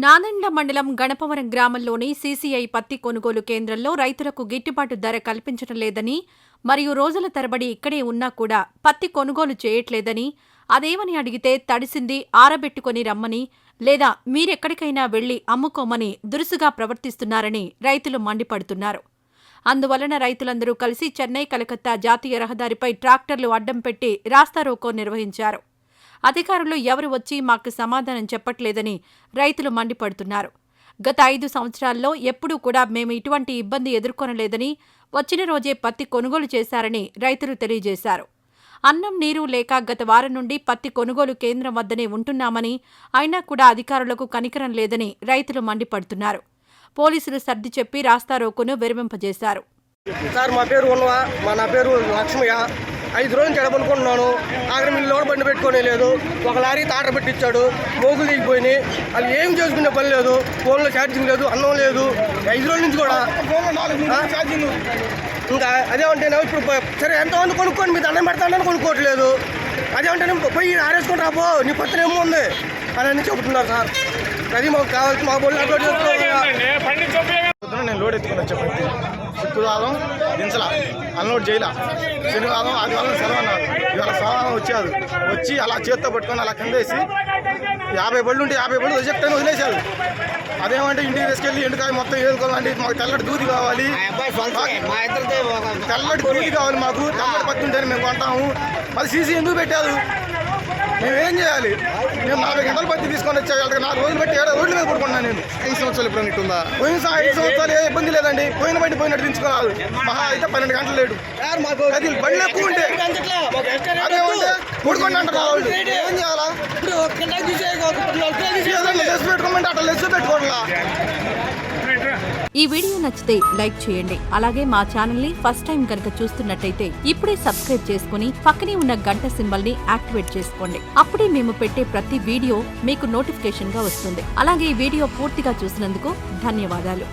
నాదెండ్ల మండలం గణపవరం గ్రామంలోని సీసీఐ పత్తి కొనుగోలు కేంద్రంలో రైతులకు గిట్టుబాటు ధర కల్పించడం లేదని, మరియు రోజుల తరబడి ఇక్కడే ఉన్నా కూడా పత్తి కొనుగోలు చేయట్లేదని, అదేమని అడిగితే తడిసింది ఆరబెట్టుకుని రమ్మని, లేదా మీరెక్కడికైనా వెళ్లి అమ్ముకోమని దురుసుగా ప్రవర్తిస్తున్నారని రైతులు మండిపడుతున్నారు. అందువలన రైతులందరూ కలిసి చెన్నై కలకత్తా జాతీయ రహదారిపై ట్రాక్టర్లు అడ్డం పెట్టి రాస్తారోకో నిర్వహించారు. అధికారులు ఎవరు వచ్చి మాకు సమాధానం చెప్పట్లేదని రైతులు మండిపడుతున్నారు. గత 5 సంవత్సరాల్లో ఎప్పుడూ కూడా మేము ఇటువంటి ఇబ్బంది ఎదుర్కొనలేదని, వచ్చిన రోజే పత్తి కొనుగోలు చేశారని రైతులు తెలియజేశారు. అన్నం నీరు లేక గత వారం నుండి పత్తి కొనుగోలు కేంద్రం వద్దనే ఉంటున్నామని, అయినా కూడా అధికారులకు కనికరం లేదని రైతులు మండిపడుతున్నారు. పోలీసులు సర్ది చెప్పి రాస్తారోకోను విరమింపజేశారు. సార్, మా పేరు ఉన్నవా, నా పేరు లక్ష్మయ్య. 5 రోజులు చెడబనుకుంటున్నాను. ఆఖరి మిల్లు బండి పెట్టుకునే లేదు. ఒక లారీ తాట పెట్టించాడు, మోగులు దిగిపోయినాయి. అది ఏం చేసుకునే పని లేదు. ఫోన్లో ఛార్జింగ్ లేదు, అన్నం లేదు. 5 రోజుల నుంచి కూడా ఇంకా అదేమంటేనే ఇప్పుడు సరే ఎంతమంది కొనుక్కొని మీరు దండం పెడతానని కొనుక్కోవట్లేదు. అదేమంటేనే పోయి ఆరేసుకుంటా పో, నీ పత్రం ఏమో ఉంది అని చెబుతున్నారు సార్. అది మాకు కావాల్సి మా బోళ్ళు అప్లోడ్ నేను లోడ్ ఎత్తుకుని వచ్చే పత్తి శుక్రవారం దించలా, అన్లోడ్ చేయలా. శనివారం ఆదివారం సెలవు అన్నారు. ఇవాళ సోమవారం వచ్చి అలా చేత్తో పట్టుకొని అలా కిందేసి 50 బళ్ళు ఉంటే 50 బళ్ళు రిజెక్ట్ అని వదిలేశారు. అదేమంటే ఇంటికి తీసుకెళ్ళి ఎండుకాయ మొత్తం ఏదుకోవాలండి. మాకు తెల్లటి దూది కావాలి, తెల్లటి దూది కావాలి. మాకు తెల్లటి పత్తి ఉంటేనే మేము కొంటాము. అది సీసీ ఎందుకు పెట్టారు? మేమేం చేయాలి? మేము 40 గంటల పత్తి తీసుకొని వచ్చే 4 రోజులు బట్టి 7 రోడ్ల మీద పడుకున్నాను నేను. 5 సంవత్సరాలు ఇప్పుడు ఇట్టుందా? పోయిన 5 సంవత్సరాలు ఏ ఇబ్బంది లేదండి. పోయిన బట్టి పోయినట్టు దించుకోవాలి. మహా అయితే 12 గంటలు లేటు. అది బళ్ళు ఎక్కువ ఉంటే అదేమంటే పడుకోండి అంటారు వాళ్ళు. ఏం చేయాలా? లెస్ పెట్టుకోమంటే అట్లా లెస్ పెట్టుకోవాలా? ఈ వీడియో నచ్చితే లైక్ చేయండి. అలాగే మా ఛానల్ ని ఫస్ట్ టైం కనుక చూస్తున్నట్టయితే ఇప్పుడే సబ్స్క్రైబ్ చేసుకుని పక్కనే ఉన్న గంట సింబల్ ని యాక్టివేట్ చేసుకోండి. అప్పుడే మేము పెట్టే ప్రతి వీడియో మీకు నోటిఫికేషన్ గా వస్తుంది. అలాగే ఈ వీడియో పూర్తిగా చూసినందుకు ధన్యవాదాలు.